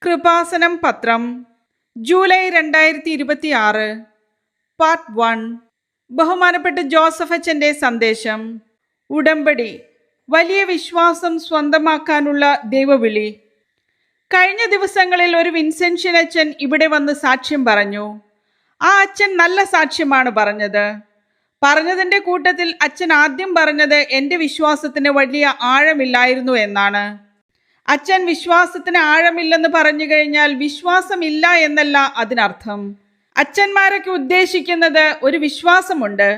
കൃപാസനം പത്രം July 2026 part 1. ബഹുമാനപ്പെട്ട Joseph അച്ഛൻ്റെ സന്ദേശം. ഉടമ്പടി, വലിയ വിശ്വാസം സ്വന്തമാക്കാനുള്ള ദൈവവിളി. കഴിഞ്ഞ ദിവസങ്ങളിൽ ഒരു വിൻസെൻഷ്യൻ അച്ഛൻ ഇവിടെ വന്ന് സാക്ഷ്യം പറഞ്ഞു. ആ അച്ഛൻ നല്ല സാക്ഷ്യമാണ് പറഞ്ഞതിൻ്റെ കൂട്ടത്തിൽ അച്ഛൻ ആദ്യം പറഞ്ഞത് എൻ്റെ വിശ്വാസത്തിന് വലിയ ആഴമില്ലായിരുന്നു എന്നാണ്. അച്ഛൻ വിശ്വാസത്തിന് ആഴമില്ലെന്ന് പറഞ്ഞു കഴിഞ്ഞാൽ വിശ്വാസമില്ല എന്നല്ല അതിനർത്ഥം. അച്ഛന്മാരൊക്കെ ഉദ്ദേശിക്കുന്നത് ഒരു വിശ്വാസമുണ്ട്,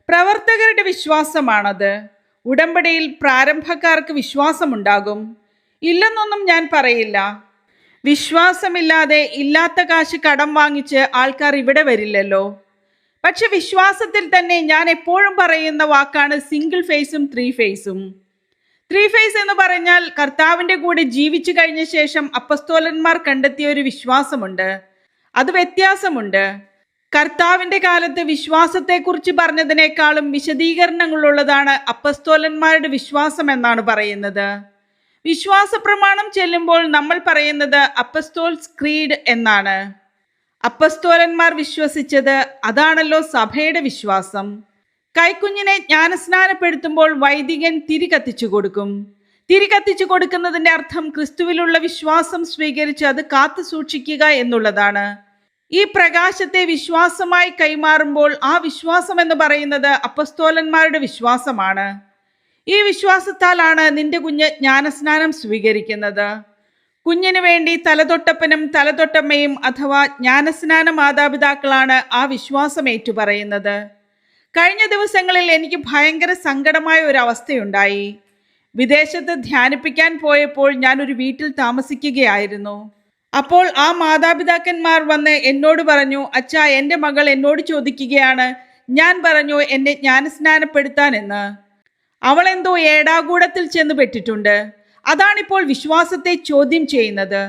പ്രവർത്തകരുടെ വിശ്വാസമാണത്. ഉടമ്പടിയിൽ പ്രാരംഭക്കാർക്ക് വിശ്വാസമുണ്ടാകും, ഇല്ലെന്നൊന്നും ഞാൻ പറയില്ല. വിശ്വാസമില്ലാതെ ഇല്ലാത്ത കാശ് കടം വാങ്ങിച്ച് ആൾക്കാർ ഇവിടെ വരില്ലല്ലോ. പക്ഷെ വിശ്വാസത്തിൽ തന്നെ ഞാൻ എപ്പോഴും പറയുന്ന വാക്കാണ് സിംഗിൾ ഫേസും 3 ഫേസും. 3 ഫേസ് എന്ന് പറഞ്ഞാൽ കർത്താവിൻ്റെ കൂടെ ജീവിച്ചു കഴിഞ്ഞ ശേഷം അപ്പസ്തോലന്മാർ കണ്ടെത്തിയ ഒരു വിശ്വാസമുണ്ട്. അത് വ്യത്യാസമുണ്ട്. കർത്താവിൻ്റെ കാലത്ത് വിശ്വാസത്തെക്കുറിച്ച് പറഞ്ഞതിനേക്കാളും വിശദീകരണങ്ങളുള്ളതാണ് അപ്പസ്തോലന്മാരുടെ വിശ്വാസം എന്നാണ് പറയുന്നത്. വിശ്വാസ പ്രമാണം ചെല്ലുമ്പോൾ നമ്മൾ പറയുന്നത് അപ്പസ്തോൽസ് ക്രീഡ് എന്നാണ്. അപ്പസ്തോലന്മാർ വിശ്വസിച്ചത് അതാണല്ലോ സഭയുടെ വിശ്വാസം. കൈക്കുഞ്ഞിനെ ജ്ഞാനസ്നാനപ്പെടുത്തുമ്പോൾ വൈദികൻ തിരി കത്തിച്ചു കൊടുക്കും. തിരി കത്തിച്ചു കൊടുക്കുന്നതിൻ്റെ അർത്ഥം ക്രിസ്തുവിലുള്ള വിശ്വാസം സ്വീകരിച്ച് അത് കാത്തു സൂക്ഷിക്കുക എന്നുള്ളതാണ്. ഈ പ്രകാശത്തെ വിശ്വാസമായി കൈമാറുമ്പോൾ ആ വിശ്വാസം എന്ന് പറയുന്നത് അപ്പസ്തോലന്മാരുടെ വിശ്വാസമാണ്. ഈ വിശ്വാസത്താലാണ് നിന്റെ കുഞ്ഞ് ജ്ഞാനസ്നാനം സ്വീകരിക്കുന്നത്. കുഞ്ഞിനു വേണ്ടി തലതൊട്ടപ്പനും തലതൊട്ടമ്മയും അഥവാ ജ്ഞാനസ്നാന മാതാപിതാക്കളാണ് ആ വിശ്വാസം ഏറ്റുപറയുന്നത്. കഴിഞ്ഞ ദിവസങ്ങളിൽ എനിക്ക് ഭയങ്കര സങ്കടമായ ഒരു അവസ്ഥയുണ്ടായി. വിദേശത്ത് ധ്യാനിപ്പിക്കാൻ പോയപ്പോൾ ഞാനൊരു വീട്ടിൽ താമസിക്കുകയായിരുന്നു. അപ്പോൾ ആ മാതാപിതാക്കന്മാർ വന്ന് എന്നോട് പറഞ്ഞു, അച്ഛാ, എൻ്റെ മകൾ എന്നോട് ചോദിക്കുകയാണ്. ഞാൻ പറഞ്ഞു എന്നെ ജ്ഞാനസ്നാനപ്പെടുത്താനെന്ന്. അവൾ എന്തോ ഏടാകൂടത്തിൽ ചെന്ന് പെട്ടിട്ടുണ്ട്. അതാണിപ്പോൾ വിശ്വാസത്തെ ചോദ്യം ചെയ്യുന്നത്.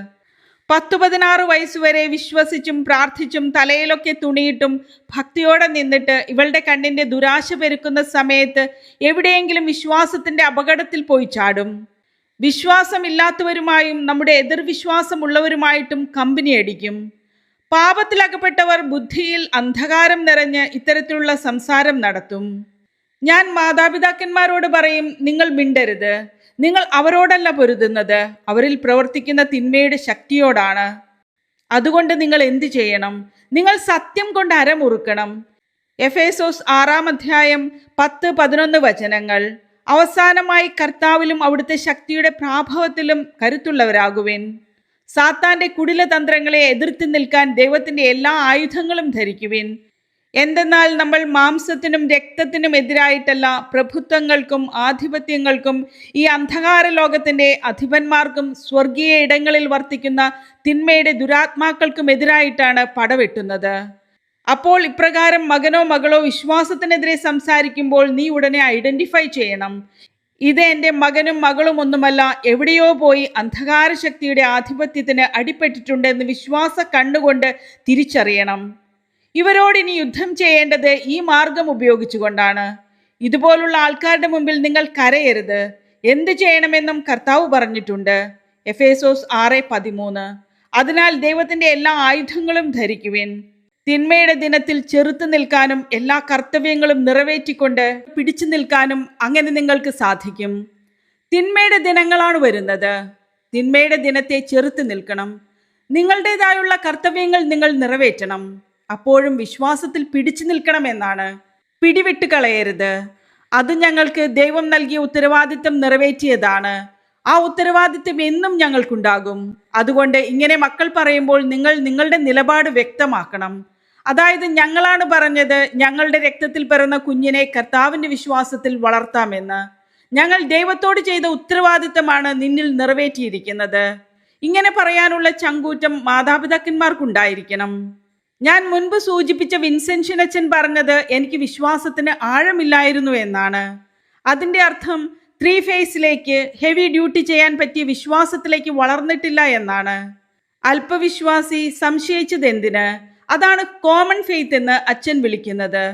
10-16 വയസ്സുവരെ വിശ്വസിച്ചും പ്രാർത്ഥിച്ചും തലയിലൊക്കെ തുണിയിട്ടും ഭക്തിയോടെ നിന്നിട്ട് ഇവളുടെ കണ്ണിൻ്റെ ദുരാശ പെരുക്കുന്ന സമയത്ത് എവിടെയെങ്കിലും വിശ്വാസത്തിൻ്റെ അപകടത്തിൽ പോയി ചാടും. വിശ്വാസമില്ലാത്തവരുമായും നമ്മുടെ എതിർവിശ്വാസമുള്ളവരുമായിട്ടും കമ്പനി അടിക്കും. പാപത്തിലകപ്പെട്ടവർ ബുദ്ധിയിൽ അന്ധകാരം നിറഞ്ഞ് ഇത്തരത്തിലുള്ള സംസാരം നടത്തും. ഞാൻ മാതാപിതാക്കന്മാരോട് പറയും, നിങ്ങൾ മിണ്ടരുത്. നിങ്ങൾ അവരോടല്ല പൊരുതുന്നത്, അവരിൽ പ്രവർത്തിക്കുന്ന തിന്മയുടെ ശക്തിയോടാണ്. അതുകൊണ്ട് നിങ്ങൾ എന്ത് ചെയ്യണം? നിങ്ങൾ സത്യം കൊണ്ട് അരമുറുക്കണം. എഫേസോസ് 6-ാം അധ്യായം 10-11 വചനങ്ങൾ. അവസാനമായി കർത്താവിലും അവിടുത്തെ ശക്തിയുടെ പ്രാഭവത്തിലും കരുത്തുള്ളവരാകുവിൻ. സാത്താന്റെ കുടിലതന്ത്രങ്ങളെ എതിർത്ത് നിൽക്കാൻ ദൈവത്തിന്റെ എല്ലാ ആയുധങ്ങളും ധരിക്കുവിൻ. എന്തെന്നാൽ നമ്മൾ മാംസത്തിനും രക്തത്തിനും എതിരായിട്ടല്ല, പ്രഭുത്വങ്ങൾക്കും ആധിപത്യങ്ങൾക്കും ഈ അന്ധകാര ലോകത്തിൻ്റെ അധിപന്മാർക്കും സ്വർഗീയ ഇടങ്ങളിൽ വർത്തിക്കുന്ന തിന്മയുടെ ദുരാത്മാക്കൾക്കും എതിരായിട്ടാണ് പടവെട്ടുന്നത്. അപ്പോൾ ഇപ്രകാരം മകനോ മകളോ വിശ്വാസത്തിനെതിരെ സംസാരിക്കുമ്പോൾ നീ ഉടനെ ഐഡന്റിഫൈ ചെയ്യണം, ഇത് എൻ്റെ മകനും മകളും ഒന്നുമല്ല, എവിടെയോ പോയി അന്ധകാര ശക്തിയുടെ ആധിപത്യത്തിന് അടിപ്പെട്ടിട്ടുണ്ടെന്ന് വിശ്വാസ കണ്ണുകൊണ്ട് തിരിച്ചറിയണം. ഇവരോട് ഇനി യുദ്ധം ചെയ്യേണ്ടത് ഈ മാർഗം ഉപയോഗിച്ചുകൊണ്ടാണ്. ഇതുപോലുള്ള ആൾക്കാരുടെ മുമ്പിൽ നിങ്ങൾ കരയരുത്. എന്ത് ചെയ്യണമെന്നും കർത്താവ് പറഞ്ഞിട്ടുണ്ട്. എഫേസോസ് 6:13. അതിനാൽ ദൈവത്തിന്റെ എല്ലാ ആയുധങ്ങളും ധരിക്കുവിൻ. തിന്മയുടെ ദിനത്തിൽ ചെറുത്തു നിൽക്കാനും എല്ലാ കർത്തവ്യങ്ങളും നിറവേറ്റിക്കൊണ്ട് പിടിച്ചു നിൽക്കാനും അങ്ങനെ നിങ്ങൾക്ക് സാധിക്കും. തിന്മയുടെ ദിനങ്ങളാണ് വരുന്നത്. തിന്മയുടെ ദിനത്തെ ചെറുത്തു നിൽക്കണം. നിങ്ങളുടേതായുള്ള കർത്തവ്യങ്ങൾ നിങ്ങൾ നിറവേറ്റണം. അപ്പോഴും വിശ്വാസത്തിൽ പിടിച്ചു നിൽക്കണമെന്നാണ്. പിടിവിട്ട് കളയരുത്. അത് ഞങ്ങൾക്ക് ദൈവം നൽകിയ ഉത്തരവാദിത്തം നിറവേറ്റിയതാണ്. ആ ഉത്തരവാദിത്തം എന്നും ഞങ്ങൾക്കുണ്ടാകും. അതുകൊണ്ട് ഇങ്ങനെ മക്കൾ പറയുമ്പോൾ നിങ്ങൾ നിങ്ങളുടെ നിലപാട് വ്യക്തമാക്കണം. അതായത്, ഞങ്ങളാണ് പറഞ്ഞത് ഞങ്ങളുടെ രക്തത്തിൽ പിറന്ന കുഞ്ഞിനെ കർത്താവിൻ്റെ വിശ്വാസത്തിൽ വളർത്താമെന്ന്. ഞങ്ങൾ ദൈവത്തോട് ചെയ്ത ഉത്തരവാദിത്തമാണ് നിന്നിൽ നിറവേറ്റിയിരിക്കുന്നത്. ഇങ്ങനെ പറയാനുള്ള ചങ്കൂറ്റം മാതാപിതാക്കന്മാർക്കുണ്ടായിരിക്കണം. ഞാൻ മുൻപ് സൂചിപ്പിച്ച വിൻസെൻഷ്യൻ അച്ഛൻ പറഞ്ഞത് എനിക്ക് വിശ്വാസത്തിന് ആഴമില്ലായിരുന്നു എന്നാണ്. അതിൻ്റെ അർത്ഥം 3 ഫേസിലേക്ക്, ഹെവി ഡ്യൂട്ടി ചെയ്യാൻ പറ്റിയ വിശ്വാസത്തിലേക്ക് വളർന്നിട്ടില്ല എന്നാണ്. അല്പവിശ്വാസി സംശയിച്ചത് എന്തിന്? അതാണ് കോമൺ ഫെയ്ത്ത് എന്ന് അച്ഛൻ വിളിക്കുന്നത്.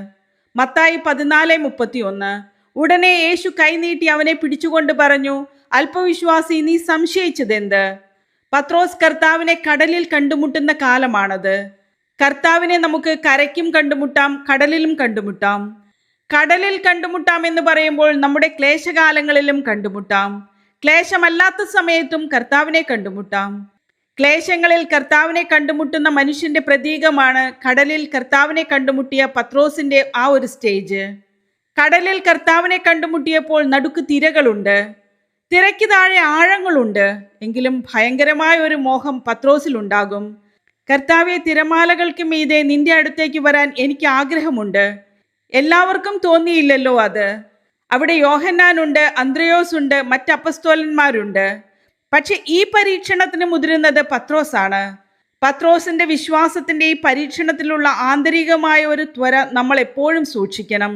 മത്തായി 14:31. ഉടനെ യേശു കൈനീട്ടി അവനെ പിടിച്ചുകൊണ്ട് പറഞ്ഞു, അല്പവിശ്വാസി, നീ സംശയിച്ചതെന്ത്? പത്രോസ് കർത്താവിനെ കടലിൽ കണ്ടുമുട്ടുന്ന കാലമാണത്. കർത്താവിനെ നമുക്ക് കരയ്ക്കും കണ്ടുമുട്ടാം, കടലിലും കണ്ടുമുട്ടാം. കടലിൽ കണ്ടുമുട്ടാം എന്ന് പറയുമ്പോൾ നമ്മുടെ ക്ലേശകാലങ്ങളിലും കണ്ടുമുട്ടാം. ക്ലേശമല്ലാത്ത സമയത്തും കർത്താവിനെ കണ്ടുമുട്ടാം. ക്ലേശങ്ങളിൽ കർത്താവിനെ കണ്ടുമുട്ടുന്ന മനുഷ്യന്റെ പ്രതീകമാണ് കടലിൽ കർത്താവിനെ കണ്ടുമുട്ടിയ പത്രോസിന്റെ ആ ഒരു സ്റ്റേജ്. കടലിൽ കർത്താവിനെ കണ്ടുമുട്ടിയപ്പോൾ നടുക്ക് തിരകളുണ്ട്, തിരയ്ക്ക് താഴെ ആഴങ്ങളുണ്ട്. എങ്കിലും ഭയങ്കരമായ ഒരു മോഹം പത്രോസിലുണ്ടാകും. കർത്താവെ, തിരമാലകൾക്ക് മീതെ നിന്റെ അടുത്തേക്ക് വരാൻ എനിക്ക് ആഗ്രഹമുണ്ട്. എല്ലാവർക്കും തോന്നിയില്ലല്ലോ അത്. അവിടെ യോഹന്നാനുണ്ട്, അന്ത്രയോസ് ഉണ്ട്, മറ്റ് അപ്പസ്തോലന്മാരുണ്ട്. പക്ഷെ ഈ പരീക്ഷണത്തിന് മുതിരുന്നത് പത്രോസാണ്. പത്രോസിന്റെ വിശ്വാസത്തിന്റെ ഈ പരീക്ഷണത്തിലുള്ള ആന്തരികമായ ഒരു ത്വര നമ്മൾ എപ്പോഴും സൂക്ഷിക്കണം.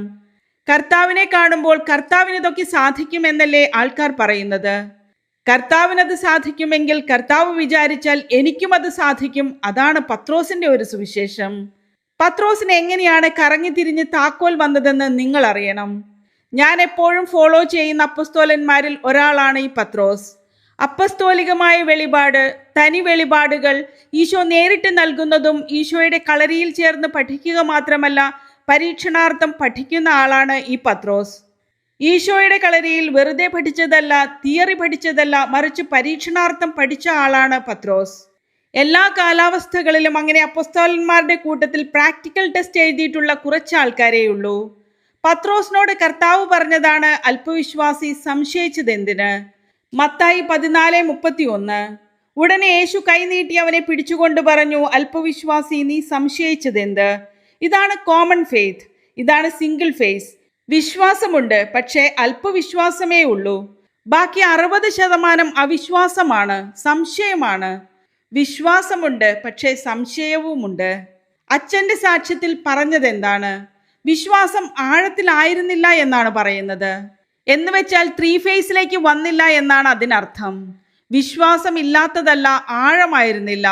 കർത്താവിനെ കാണുമ്പോൾ കർത്താവിന് ഇതൊക്കെ സാധിക്കുമെന്നല്ലേ ആൾക്കാർ പറയുന്നത്. കർത്താവിനത് സാധിക്കുമെങ്കിൽ കർത്താവ് വിചാരിച്ചാൽ എനിക്കും അത് സാധിക്കും. അതാണ് പത്രോസിന്റെ ഒരു സുവിശേഷം. പത്രോസിന് എങ്ങനെയാണ് കറങ്ങി തിരിഞ്ഞ് താക്കോൽ വന്നതെന്ന് നിങ്ങൾ അറിയണം. ഞാൻ എപ്പോഴും ഫോളോ ചെയ്യുന്ന അപ്പസ്തോലന്മാരിൽ ഒരാളാണ് ഈ പത്രോസ്. അപ്പസ്തോലികമായ വെളിപാട്, തനി വെളിപാടുകൾ ഈശോ നേരിട്ട് നൽകുന്നതും ഈശോയുടെ കളരിയിൽ ചേർന്ന് പഠിക്കുക മാത്രമല്ല, പരീക്ഷണാർത്ഥം പഠിക്കുന്ന ആളാണ് ഈ പത്രോസ്. ഈശോയുടെ കളരിയിൽ വെറുതെ പഠിച്ചതല്ല, തിയറി പഠിച്ചതല്ല, മറിച്ച് പരീക്ഷണാർത്ഥം പഠിച്ച ആളാണ് പത്രോസ്. എല്ലാ കാലാവസ്ഥകളിലും അങ്ങനെ അപ്പസ്തോലന്മാരുടെ കൂട്ടത്തിൽ പ്രാക്ടിക്കൽ ടെസ്റ്റ് എഴുതിയിട്ടുള്ള കുറച്ച് ആൾക്കാരേയുള്ളൂ. പത്രോസിനോട് കർത്താവ് പറഞ്ഞതാണ്, അല്പവിശ്വാസി സംശയിച്ചതെന്തിന്? മത്തായി 14:31. ഉടനെ യേശു കൈനീട്ടി അവനെ പിടിച്ചുകൊണ്ട് പറഞ്ഞു, അല്പവിശ്വാസി, നീ സംശയിച്ചതെന്ത്? ഇതാണ് കോമൺ ഫെയ്ത്ത്, ഇതാണ് സിംഗിൾ ഫേസ്. വിശ്വാസമുണ്ട്, പക്ഷേ അല്പവിശ്വാസമേ ഉള്ളൂ. ബാക്കി 60% അവിശ്വാസമാണ്, സംശയമാണ്. വിശ്വാസമുണ്ട്, പക്ഷേ സംശയവുമുണ്ട്. അച്ഛന്റെ സാക്ഷ്യത്തിൽ പറഞ്ഞതെന്താണ്? വിശ്വാസം ആഴത്തിലായിരുന്നില്ല എന്നാണ് പറയുന്നത്. എന്ന് വെച്ചാൽ 3 ഫേസിലേക്ക് വന്നില്ല എന്നാണ് അതിനർത്ഥം. വിശ്വാസം ഇല്ലാത്തതല്ല, ആഴമായിരുന്നില്ല.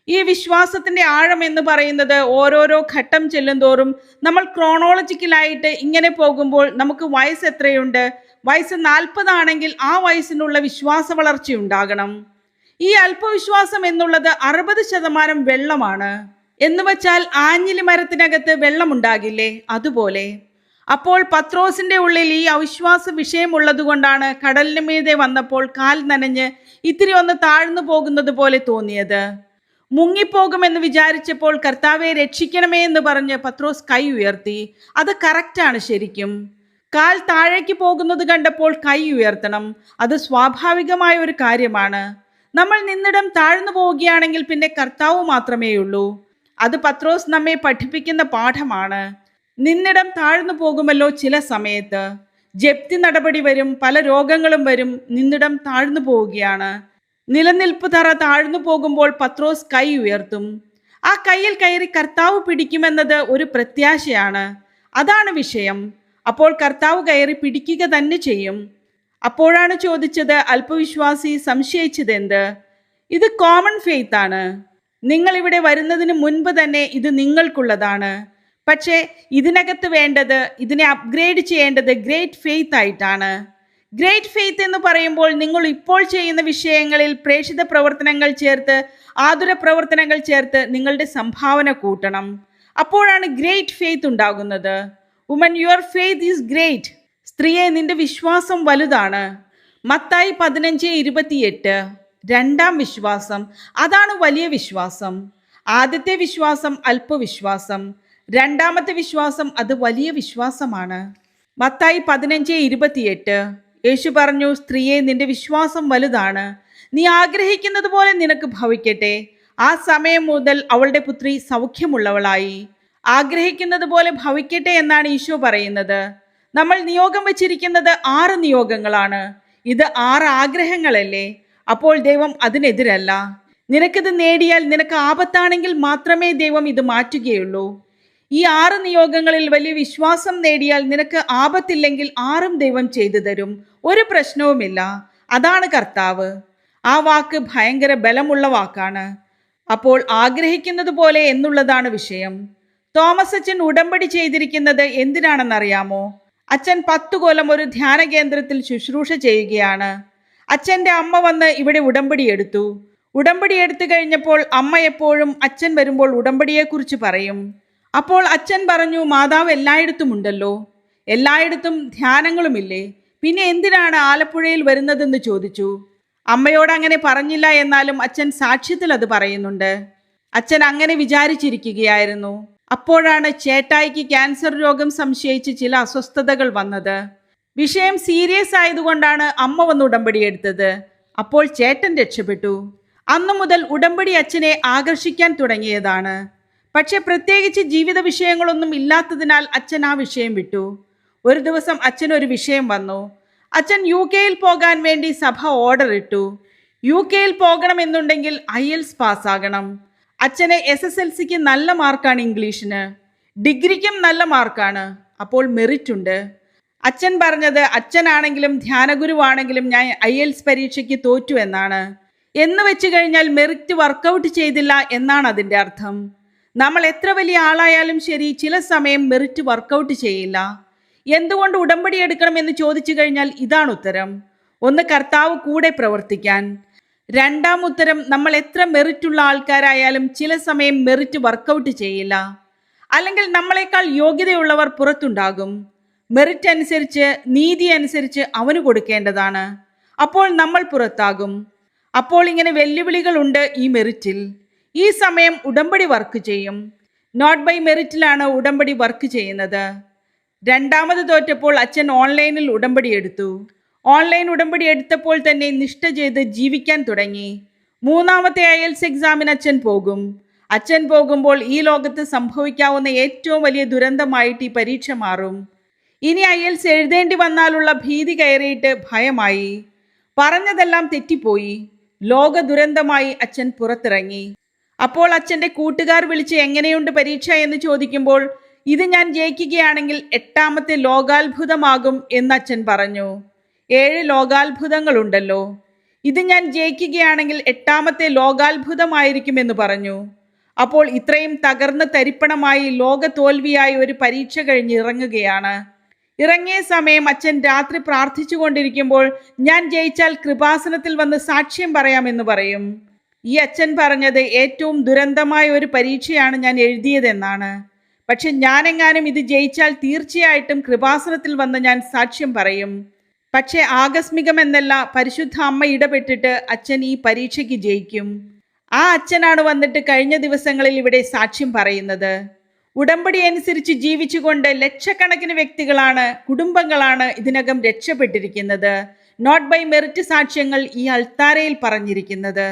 ഈ വിശ്വാസത്തിന്റെ ആഴം എന്ന് പറയുന്നത് ഓരോരോ ഘട്ടം ചെല്ലുന്തോറും നമ്മൾ ക്രോണോളജിക്കലായിട്ട് ഇങ്ങനെ പോകുമ്പോൾ നമുക്ക് വയസ്സ് എത്രയുണ്ട്? വയസ്സ് 40 ആണെങ്കിൽ ആ വയസ്സിനുള്ള വിശ്വാസ വളർച്ചയുണ്ടാകണം. ഈ അല്പവിശ്വാസം എന്നുള്ളത് 60% വെള്ളമാണ്. എന്ന് വെച്ചാൽ ആഞ്ഞിലി മരത്തിനകത്ത് വെള്ളമുണ്ടാകില്ലേ, അതുപോലെ. അപ്പോൾ പത്രോസിന്റെ ഉള്ളിൽ ഈ അവിശ്വാസ വിഷയമുള്ളത് കൊണ്ടാണ് കടലിന് മീതെ വന്നപ്പോൾ കാൽ നനഞ്ഞ് ഇത്തിരി ഒന്ന് താഴ്ന്നു പോകുന്നത് പോലെ തോന്നിയത്. മുങ്ങിപ്പോകുമെന്ന് വിചാരിച്ചപ്പോൾ കർത്താവെ രക്ഷിക്കണമേ എന്ന് പറഞ്ഞ് പത്രോസ് കൈ ഉയർത്തി. അത് കറക്റ്റാണ്. ശരിക്കും കാൽ താഴേക്ക് പോകുന്നത് കണ്ടപ്പോൾ കൈ ഉയർത്തണം. അത് സ്വാഭാവികമായ ഒരു കാര്യമാണ്. നമ്മൾ നിന്നിടം താഴ്ന്നു പോവുകയാണെങ്കിൽ പിന്നെ കർത്താവ് മാത്രമേയുള്ളൂ. അത് പത്രോസ് നമ്മെ പഠിപ്പിക്കുന്ന പാഠമാണ്. നിന്നിടം താഴ്ന്നു പോകുമല്ലോ ചില സമയത്ത്. ജപ്തി നടപടി വരും, പല രോഗങ്ങളും വരും. നിന്നിടം താഴ്ന്നു പോവുകയാണ്. നിലനിൽപ്പ് തറ താഴ്ന്നു പോകുമ്പോൾ പത്രോസ് കൈ ഉയർത്തും. ആ കയ്യിൽ കയറി കർത്താവ് പിടിക്കുമെന്നത് ഒരു പ്രത്യാശയാണ്. അതാണ് വിഷയം. അപ്പോൾ കർത്താവ് കയറി പിടിക്കുക തന്നെ ചെയ്യും. അപ്പോഴാണ് ചോദിച്ചത്, അല്പവിശ്വാസി സംശയിച്ചതെന്ത്? ഇത് കോമൺ ഫെയ്ത്ത് ആണ്. നിങ്ങൾ ഇവിടെ വരുന്നതിന് മുൻപ് തന്നെ ഇത് നിങ്ങൾക്കുള്ളതാണ്. പക്ഷേ ഇതിനകത്ത് വേണ്ടത്, ഇതിനെ അപ്ഗ്രേഡ് ചെയ്യേണ്ടത് ഗ്രേറ്റ് ഫെയ്ത്ത് ആയിട്ടാണ്. ഗ്രേറ്റ് ഫെയ്ത്ത് എന്ന് പറയുമ്പോൾ നിങ്ങൾ ഇപ്പോൾ ചെയ്യുന്ന വിഷയങ്ങളിൽ പ്രേക്ഷിത പ്രവർത്തനങ്ങൾ ചേർത്ത്, ആതുര പ്രവർത്തനങ്ങൾ ചേർത്ത് നിങ്ങളുടെ സംഭാവന കൂട്ടണം. അപ്പോഴാണ് ഗ്രേറ്റ് ഫെയ്ത്ത് ഉണ്ടാകുന്നത്. Woman, your faith is great. സ്ത്രീയെ, നിന്റെ വിശ്വാസം വലുതാണ്. മത്തായി 15:28. രണ്ടാം വിശ്വാസം, അതാണ് വലിയ വിശ്വാസം. ആദ്യത്തെ വിശ്വാസം അല്പവിശ്വാസം, രണ്ടാമത്തെ വിശ്വാസം അത് വലിയ വിശ്വാസമാണ്. മത്തായി 15:28 യേശു പറഞ്ഞു, സ്ത്രീയെ, നിന്റെ വിശ്വാസം വലുതാണ്. നീ ആഗ്രഹിക്കുന്നത് പോലെ നിനക്ക് ഭവിക്കട്ടെ. ആ സമയം മുതൽ അവളുടെ പുത്രി സൗഖ്യമുള്ളവളായി. ആഗ്രഹിക്കുന്നത് പോലെ ഭവിക്കട്ടെ എന്നാണ് ഈശോ പറയുന്നത്. നമ്മൾ നിയോഗം വെച്ചിരിക്കുന്നത് 6 നിയോഗങ്ങളാണ്. ഇത് 6 ആഗ്രഹങ്ങളല്ലേ? അപ്പോൾ ദൈവം അതിനെതിരല്ല. നിനക്കിത് നേടിയാൽ നിനക്ക് ആപത്താണെങ്കിൽ മാത്രമേ ദൈവം ഇത് മാറ്റുകയുള്ളൂ. ഈ 6 നിയോഗങ്ങളിൽ വലിയ വിശ്വാസം നേടിയാൽ നിനക്ക് ആപത്തില്ലെങ്കിൽ 6ഉം ദൈവം ചെയ്തു തരും. ഒരു പ്രശ്നവുമില്ല. അതാണ് കർത്താവ്. ആ വാക്ക് ഭയങ്കര ബലമുള്ള വാക്കാണ്. അപ്പോൾ ആഗ്രഹിക്കുന്നത് പോലെ എന്നുള്ളതാണ് വിഷയം. തോമസ് അച്ഛൻ ഉടമ്പടി ചെയ്തിരിക്കുന്നത് എന്തിനാണെന്നറിയാമോ? അച്ഛൻ 10 കൊല്ലം ഒരു ധ്യാന കേന്ദ്രത്തിൽ ശുശ്രൂഷ ചെയ്യുകയാണ്. അച്ഛൻ്റെ അമ്മ വന്ന് ഇവിടെ ഉടമ്പടി എടുത്തു. ഉടമ്പടി എടുത്തു കഴിഞ്ഞപ്പോൾ അമ്മ എപ്പോഴും അച്ഛൻ വരുമ്പോൾ ഉടമ്പടിയെക്കുറിച്ച് പറയും. അപ്പോൾ അച്ഛൻ പറഞ്ഞു, മാതാവ് എല്ലായിടത്തും ഉണ്ടല്ലോ, എല്ലായിടത്തും ധ്യാനങ്ങളുമില്ലേ, പിന്നെ എന്തിനാണ് ആലപ്പുഴയിൽ വരുന്നതെന്ന് ചോദിച്ചു. അമ്മയോട് അങ്ങനെ പറഞ്ഞില്ല, എന്നാലും അച്ഛൻ സാക്ഷ്യത്തിൽ അത് പറയുന്നുണ്ട്. അച്ഛൻ അങ്ങനെ വിചാരിച്ചിരിക്കുകയായിരുന്നു. അപ്പോഴാണ് ചേട്ടായിക്ക് ക്യാൻസർ രോഗം സംശയിച്ച് ചില അസ്വസ്ഥതകൾ വന്നത്. വിഷയം സീരിയസ് ആയതുകൊണ്ടാണ് അമ്മ വന്ന് ഉടമ്പടി എടുത്തത്. അപ്പോൾ ചേട്ടൻ രക്ഷപ്പെട്ടു. അന്നു മുതൽ ഉടമ്പടി അച്ഛനെ ആകർഷിക്കാൻ തുടങ്ങിയതാണ്. പക്ഷെ പ്രത്യേകിച്ച് ജീവിത വിഷയങ്ങളൊന്നും ഇല്ലാത്തതിനാൽ അച്ഛൻ ആ വിഷയം വിട്ടു. ഒരു ദിവസം അച്ഛനൊരു വിഷയം വന്നു. അച്ഛൻ UK പോകാൻ വേണ്ടി സഭ ഓർഡർ ഇട്ടു. UK പോകണമെന്നുണ്ടെങ്കിൽ IELTS പാസ്സാകണം. അച്ഛന് SSLCക്ക് നല്ല മാർക്കാണ്, ഇംഗ്ലീഷിന്, ഡിഗ്രിക്കും നല്ല മാർക്കാണ്. അപ്പോൾ മെറിറ്റ് ഉണ്ട്. അച്ഛൻ പറഞ്ഞത് അച്ഛനാണെങ്കിലും ധ്യാനഗുരുവാണെങ്കിലും ഞാൻ IELTS പരീക്ഷയ്ക്ക് തോറ്റു എന്നാണ്. എന്ന് വെച്ച് കഴിഞ്ഞാൽ മെറിറ്റ് വർക്കൗട്ട് ചെയ്തില്ല എന്നാണ് അതിൻ്റെ അർത്ഥം. നമ്മൾ എത്ര വലിയ ആളായാലും ശരി, ചില സമയം മെറിറ്റ് വർക്കൗട്ട് ചെയ്യില്ല. എന്തുകൊണ്ട് ഉടമ്പടി എടുക്കണമെന്ന് ചോദിച്ചു കഴിഞ്ഞാൽ ഇതാണ് ഉത്തരം. ഒന്ന്, കർത്താവ് കൂടെ പ്രവർത്തിക്കാൻ. രണ്ടാം ഉത്തരം, നമ്മൾ എത്ര മെറിറ്റുള്ള ആൾക്കാരായാലും ചില സമയം മെറിറ്റ് വർക്കൗട്ട് ചെയ്യില്ല. അല്ലെങ്കിൽ നമ്മളെക്കാൾ യോഗ്യതയുള്ളവർ പുറത്തുണ്ടാകും. മെറിറ്റ് അനുസരിച്ച്, നീതി അനുസരിച്ച് അവന് കൊടുക്കേണ്ടതാണ്. അപ്പോൾ നമ്മൾ പുറത്താകും. അപ്പോൾ ഇങ്ങനെ വെല്ലുവിളികളുണ്ട് ഈ മെറിറ്റിൽ. ഈ സമയം ഉടമ്പടി വർക്ക് ചെയ്യും. നോട്ട് ബൈ മെറിറ്റിലാണ് ഉടമ്പടി വർക്ക് ചെയ്യുന്നത്. രണ്ടാമത് തോറ്റപ്പോൾ അച്ഛൻ ഓൺലൈനിൽ ഉടമ്പടി എടുത്തു. ഓൺലൈൻ ഉടമ്പടി എടുത്തപ്പോൾ തന്നെ നിഷ്ഠ ചെയ്ത് ജീവിക്കാൻ തുടങ്ങി. മൂന്നാമത്തെ IELTS എക്സാമിന് അച്ഛൻ പോകും. അച്ഛൻ പോകുമ്പോൾ ഈ ലോകത്ത് സംഭവിക്കാവുന്ന ഏറ്റവും വലിയ ദുരന്തമായിട്ട് ഈ പരീക്ഷ മാറും. ഇനി IELTS എഴുതേണ്ടി വന്നാലുള്ള ഭീതി കയറിയിട്ട് ഭയമായി. പറഞ്ഞതെല്ലാം തെറ്റിപ്പോയി. ലോക ദുരന്തമായി അച്ഛൻ പുറത്തിറങ്ങി. അപ്പോൾ അച്ഛൻ്റെ കൂട്ടുകാർ വിളിച്ച് എങ്ങനെയുണ്ട് പരീക്ഷ എന്ന് ചോദിക്കുമ്പോൾ, ഇത് ഞാൻ ജയിക്കുകയാണെങ്കിൽ 8ാമത്തെ ലോകാത്ഭുതമാകും എന്ന് അച്ഛൻ പറഞ്ഞു. 7 ലോകാത്ഭുതങ്ങളുണ്ടല്ലോ, ഇത് ഞാൻ ജയിക്കുകയാണെങ്കിൽ 8ാമത്തെ ലോകാത്ഭുതമായിരിക്കുമെന്ന് പറഞ്ഞു. അപ്പോൾ ഇത്രയും തകർന്ന് തരിപ്പണമായി ലോക തോൽവിയായി ഒരു പരീക്ഷ കഴിഞ്ഞ് ഇറങ്ങുകയാണ്. ഇറങ്ങിയ സമയം അച്ഛൻ രാത്രി പ്രാർത്ഥിച്ചു കൊണ്ടിരിക്കുമ്പോൾ, ഞാൻ ജയിച്ചാൽ കൃപാസനത്തിൽ വന്ന് സാക്ഷ്യം പറയാമെന്ന് പറയും. ഈ അച്ഛൻ പറഞ്ഞത് ഏറ്റവും ദുരന്തമായ ഒരു പരീക്ഷയാണ് ഞാൻ എഴുതിയതെന്നാണ്. പക്ഷെ ഞാനെങ്ങാനും ഇത് ജയിച്ചാൽ തീർച്ചയായിട്ടും കൃപാസനത്തിൽ വന്ന് ഞാൻ സാക്ഷ്യം പറയും. പക്ഷെ ആകസ്മികമെന്നല്ല, പരിശുദ്ധ അമ്മ ഇടപെട്ടിട്ട് അച്ഛൻ ഈ പരീക്ഷയ്ക്ക് ജയിക്കും. ആ അച്ഛനാണ് വന്നിട്ട് കഴിഞ്ഞ ദിവസങ്ങളിൽ ഇവിടെ സാക്ഷ്യം പറയുന്നത്. ഉടമ്പടി അനുസരിച്ച് ജീവിച്ചുകൊണ്ട് ലക്ഷക്കണക്കിന് വ്യക്തികളാണ്, കുടുംബങ്ങളാണ് ഇതിനകം രക്ഷപ്പെട്ടിരിക്കുന്നത്. നോട്ട് ബൈ മെറിറ്റ് സാക്ഷ്യങ്ങൾ ഈ അൾത്താരയിൽ പറഞ്ഞിരിക്കുന്നത്.